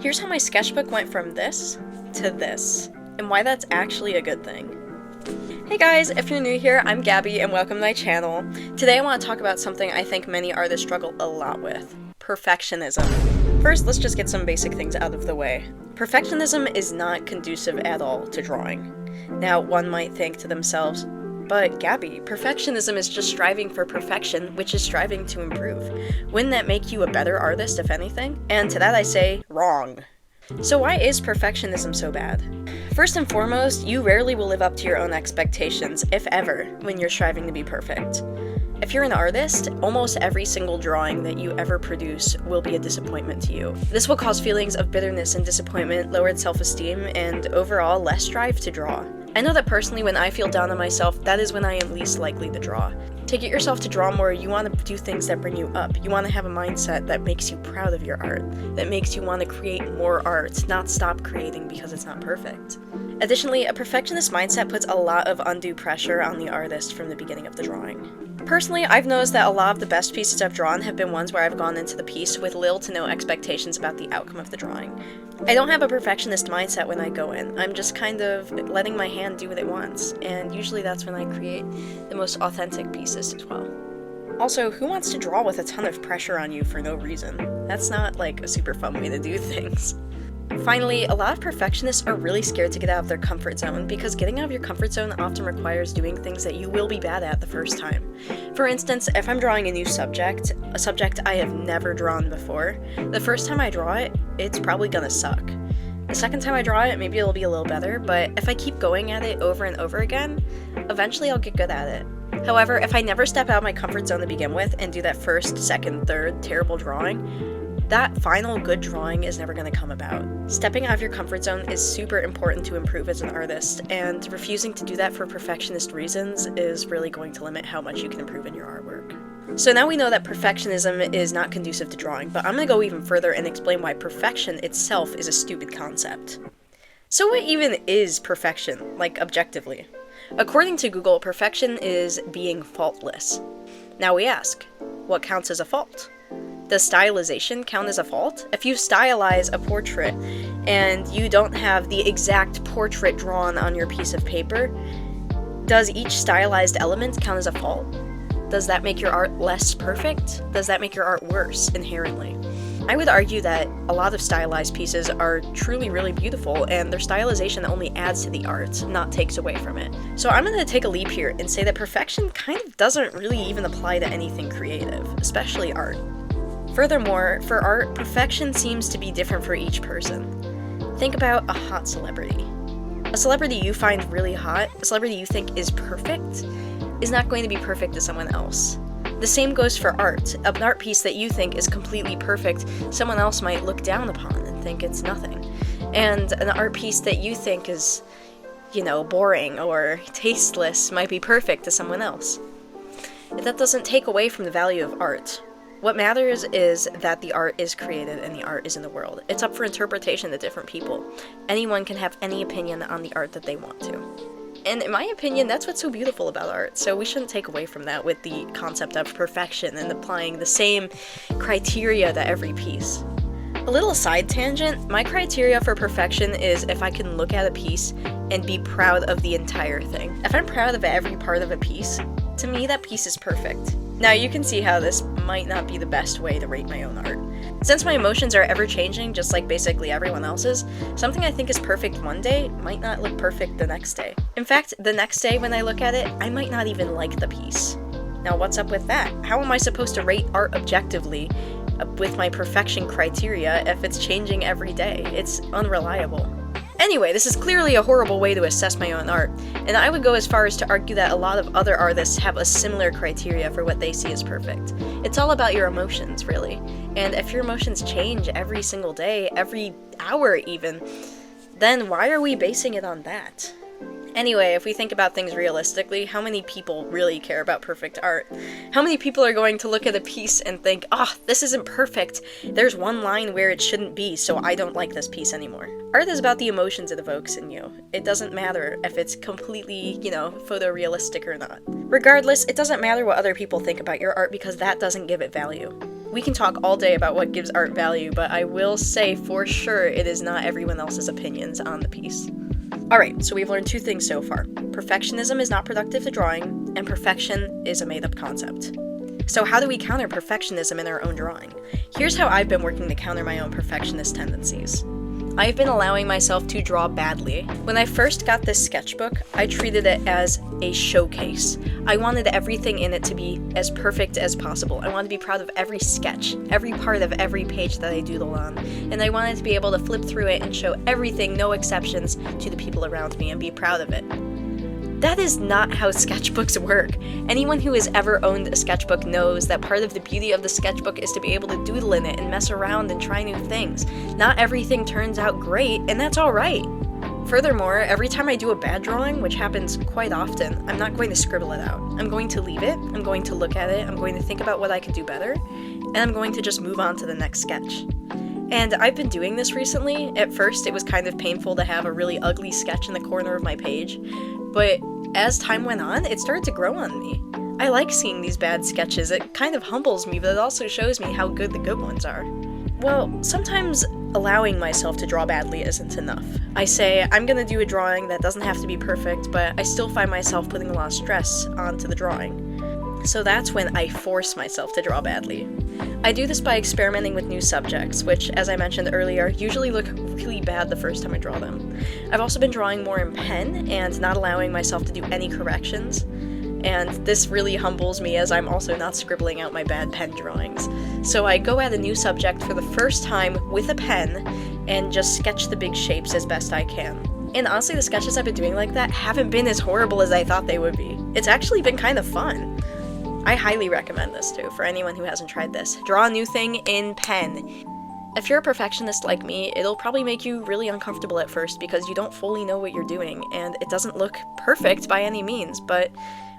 Here's how my sketchbook went from this to this, and why that's actually a good thing. Hey guys, if you're new here, I'm Gabby and welcome to my channel. Today I want to talk about something I think many artists struggle a lot with: perfectionism. First, let's just get some basic things out of the way. Perfectionism is not conducive at all to drawing. Now, one might think to themselves, but Gabby, perfectionism is just striving for perfection, which is striving to improve. Wouldn't that make you a better artist, if anything? And to that I say, wrong. So why is perfectionism so bad? First and foremost, you rarely will live up to your own expectations, if ever, when you're striving to be perfect. If you're an artist, almost every single drawing that you ever produce will be a disappointment to you. This will cause feelings of bitterness and disappointment, lowered self-esteem, and overall less drive to draw. I know that personally when I feel down on myself, that is when I am least likely to draw. To get yourself to draw more, you want to do things that bring you up. You want to have a mindset that makes you proud of your art, that makes you want to create more art, not stop creating because it's not perfect. Additionally, a perfectionist mindset puts a lot of undue pressure on the artist from the beginning of the drawing. Personally, I've noticed that a lot of the best pieces I've drawn have been ones where I've gone into the piece with little to no expectations about the outcome of the drawing. I don't have a perfectionist mindset when I go in. I'm just kind of letting my hand do what it wants, and usually that's when I create the most authentic pieces as well. Also, who wants to draw with a ton of pressure on you for no reason? That's not like a super fun way to do things. Finally, a lot of perfectionists are really scared to get out of their comfort zone because getting out of your comfort zone often requires doing things that you will be bad at the first time. For instance, if I'm drawing a new subject, a subject I have never drawn before, the first time I draw it, it's probably gonna suck. The second time I draw it, maybe it'll be a little better, but if I keep going at it over and over again, eventually I'll get good at it. However, if I never step out of my comfort zone to begin with and do that first, second, third terrible drawing, that final good drawing is never going to come about. Stepping out of your comfort zone is super important to improve as an artist, and refusing to do that for perfectionist reasons is really going to limit how much you can improve in your artwork. So now we know that perfectionism is not conducive to drawing, but I'm going to go even further and explain why perfection itself is a stupid concept. So what even is perfection, like objectively? According to Google, perfection is being faultless. Now we ask, what counts as a fault? Does stylization count as a fault? If you stylize a portrait and you don't have the exact portrait drawn on your piece of paper, does each stylized element count as a fault? Does that make your art less perfect? Does that make your art worse inherently? I would argue that a lot of stylized pieces are truly really beautiful, and their stylization only adds to the art, not takes away from it. So I'm going to take a leap here and say that perfection kind of doesn't really even apply to anything creative, especially art. Furthermore, for art, perfection seems to be different for each person. Think about a hot celebrity. A celebrity you find really hot, a celebrity you think is perfect, is not going to be perfect to someone else. The same goes for art. An art piece that you think is completely perfect, someone else might look down upon and think it's nothing. And an art piece that you think is, boring or tasteless might be perfect to someone else. That doesn't take away from the value of art. What matters is that the art is created and the art is in the world. It's up for interpretation to different people. Anyone can have any opinion on the art that they want to. And in my opinion, that's what's so beautiful about art, so we shouldn't take away from that with the concept of perfection and applying the same criteria to every piece. A little side tangent, my criteria for perfection is if I can look at a piece and be proud of the entire thing. If I'm proud of every part of a piece, to me that piece is perfect. Now you can see how this might not be the best way to rate my own art. Since my emotions are ever changing, just like basically everyone else's, something I think is perfect one day might not look perfect the next day. In fact, the next day when I look at it, I might not even like the piece. Now what's up with that? How am I supposed to rate art objectively with my perfection criteria if it's changing every day? It's unreliable. Anyway, this is clearly a horrible way to assess my own art, and I would go as far as to argue that a lot of other artists have a similar criteria for what they see as perfect. It's all about your emotions, really, and if your emotions change every single day, every hour even, then why are we basing it on that? Anyway, if we think about things realistically, how many people really care about perfect art? How many people are going to look at a piece and think, this isn't perfect, there's one line where it shouldn't be, so I don't like this piece anymore. Art is about the emotions it evokes in you. It doesn't matter if it's completely, photorealistic or not. Regardless, it doesn't matter what other people think about your art because that doesn't give it value. We can talk all day about what gives art value, but I will say for sure it is not everyone else's opinions on the piece. Alright, so we've learned 2 things so far. Perfectionism is not productive to drawing, and perfection is a made-up concept. So how do we counter perfectionism in our own drawing? Here's how I've been working to counter my own perfectionist tendencies. I've been allowing myself to draw badly. When I first got this sketchbook, I treated it as a showcase. I wanted everything in it to be as perfect as possible. I wanted to be proud of every sketch, every part of every page that I doodle on, and I wanted to be able to flip through it and show everything, no exceptions, to the people around me and be proud of it. That is not how sketchbooks work. Anyone who has ever owned a sketchbook knows that part of the beauty of the sketchbook is to be able to doodle in it and mess around and try new things. Not everything turns out great, and that's alright. Furthermore, every time I do a bad drawing, which happens quite often, I'm not going to scribble it out. I'm going to leave it, I'm going to look at it, I'm going to think about what I could do better, and I'm going to just move on to the next sketch. And I've been doing this recently. At first, it was kind of painful to have a really ugly sketch in the corner of my page, but as time went on, it started to grow on me. I like seeing these bad sketches. It kind of humbles me, but it also shows me how good the good ones are. Well, sometimes allowing myself to draw badly isn't enough. I say, I'm gonna do a drawing that doesn't have to be perfect, but I still find myself putting a lot of stress onto the drawing. So that's when I force myself to draw badly. I do this by experimenting with new subjects, which, as I mentioned earlier, usually look really bad the first time I draw them. I've also been drawing more in pen and not allowing myself to do any corrections, and this really humbles me as I'm also not scribbling out my bad pen drawings. So I go at a new subject for the first time with a pen and just sketch the big shapes as best I can. And honestly, the sketches I've been doing like that haven't been as horrible as I thought they would be. It's actually been kind of fun. I highly recommend this too, for anyone who hasn't tried this. Draw a new thing in pen. If you're a perfectionist like me, it'll probably make you really uncomfortable at first because you don't fully know what you're doing, and it doesn't look perfect by any means, but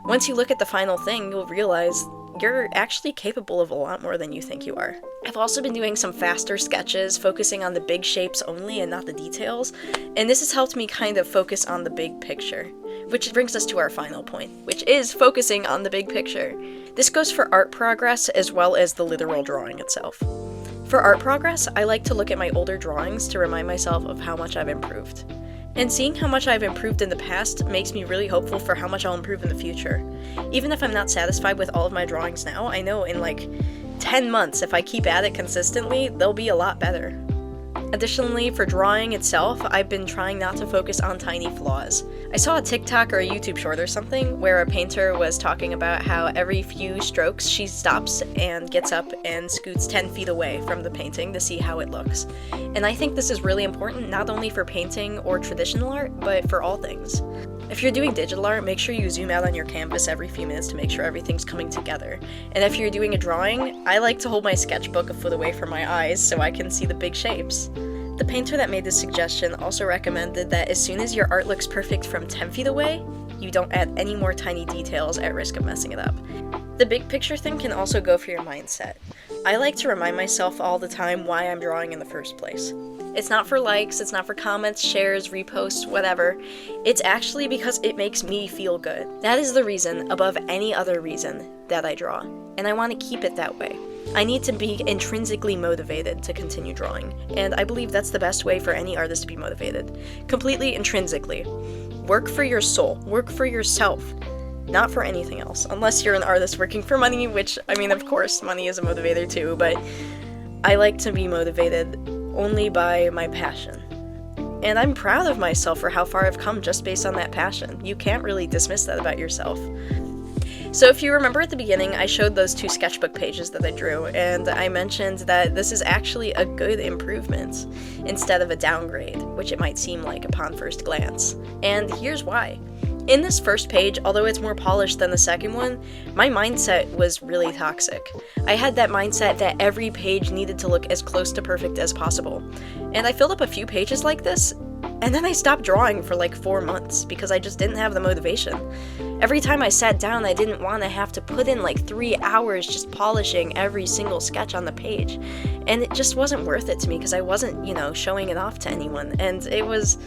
once you look at the final thing, you'll realize you're actually capable of a lot more than you think you are. I've also been doing some faster sketches, focusing on the big shapes only and not the details, and this has helped me kind of focus on the big picture. Which brings us to our final point, which is focusing on the big picture. This goes for art progress as well as the literal drawing itself. For art progress, I like to look at my older drawings to remind myself of how much I've improved. And seeing how much I've improved in the past makes me really hopeful for how much I'll improve in the future. Even if I'm not satisfied with all of my drawings now, I know in like 10 months, if I keep at it consistently, they'll be a lot better. Additionally, for drawing itself, I've been trying not to focus on tiny flaws. I saw a TikTok or a YouTube short or something where a painter was talking about how every few strokes she stops and gets up and scoots 10 feet away from the painting to see how it looks. And I think this is really important not only for painting or traditional art, but for all things. If you're doing digital art, make sure you zoom out on your canvas every few minutes to make sure everything's coming together. And if you're doing a drawing, I like to hold my sketchbook a foot away from my eyes so I can see the big shapes. The painter that made this suggestion also recommended that as soon as your art looks perfect from 10 feet away, you don't add any more tiny details at risk of messing it up. The big picture thing can also go for your mindset. I like to remind myself all the time why I'm drawing in the first place. It's not for likes, it's not for comments, shares, reposts, whatever. It's actually because it makes me feel good. That is the reason, above any other reason, that I draw. And I want to keep it that way. I need to be intrinsically motivated to continue drawing, and I believe that's the best way for any artist to be motivated. Completely intrinsically. Work for your soul. Work for yourself. Not for anything else. Unless you're an artist working for money, which, I mean, of course, money is a motivator too, but I like to be motivated only by my passion. And I'm proud of myself for how far I've come just based on that passion. You can't really dismiss that about yourself. So if you remember at the beginning, I showed those 2 sketchbook pages that I drew, and I mentioned that this is actually a good improvement instead of a downgrade, which it might seem like upon first glance. And here's why. In this first page, although it's more polished than the second one, my mindset was really toxic. I had that mindset that every page needed to look as close to perfect as possible. And I filled up a few pages like this, and then I stopped drawing for like 4 months because I just didn't have the motivation. Every time I sat down, I didn't want to have to put in like 3 hours just polishing every single sketch on the page. And it just wasn't worth it to me because I wasn't, showing it off to anyone. And it was...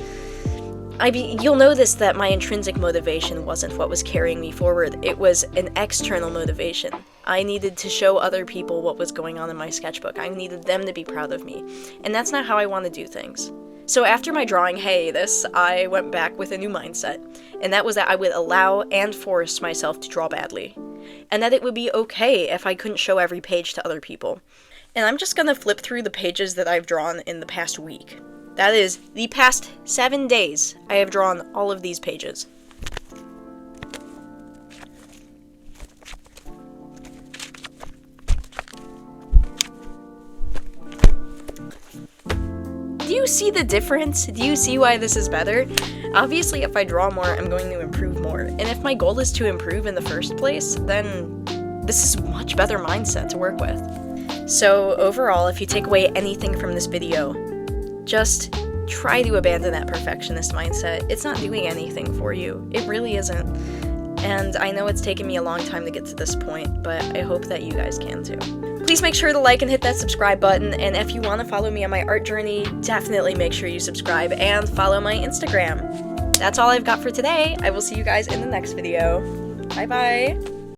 you'll notice that my intrinsic motivation wasn't what was carrying me forward. It was an external motivation. I needed to show other people what was going on in my sketchbook. I needed them to be proud of me. And that's not how I want to do things. So after my drawing Hey This, I went back with a new mindset. And that was that I would allow and force myself to draw badly. And that it would be okay if I couldn't show every page to other people. And I'm just gonna flip through the pages that I've drawn in the past week. That is, the past 7 days, I have drawn all of these pages. Do you see the difference? Do you see why this is better? Obviously, if I draw more, I'm going to improve more. And if my goal is to improve in the first place, then this is a much better mindset to work with. So overall, if you take away anything from this video, just try to abandon that perfectionist mindset. It's not doing anything for you. It really isn't. And I know it's taken me a long time to get to this point, but I hope that you guys can too. Please make sure to like and hit that subscribe button, and if you want to follow me on my art journey, definitely make sure you subscribe and follow my Instagram. That's all I've got for today. I will see you guys in the next video. Bye bye!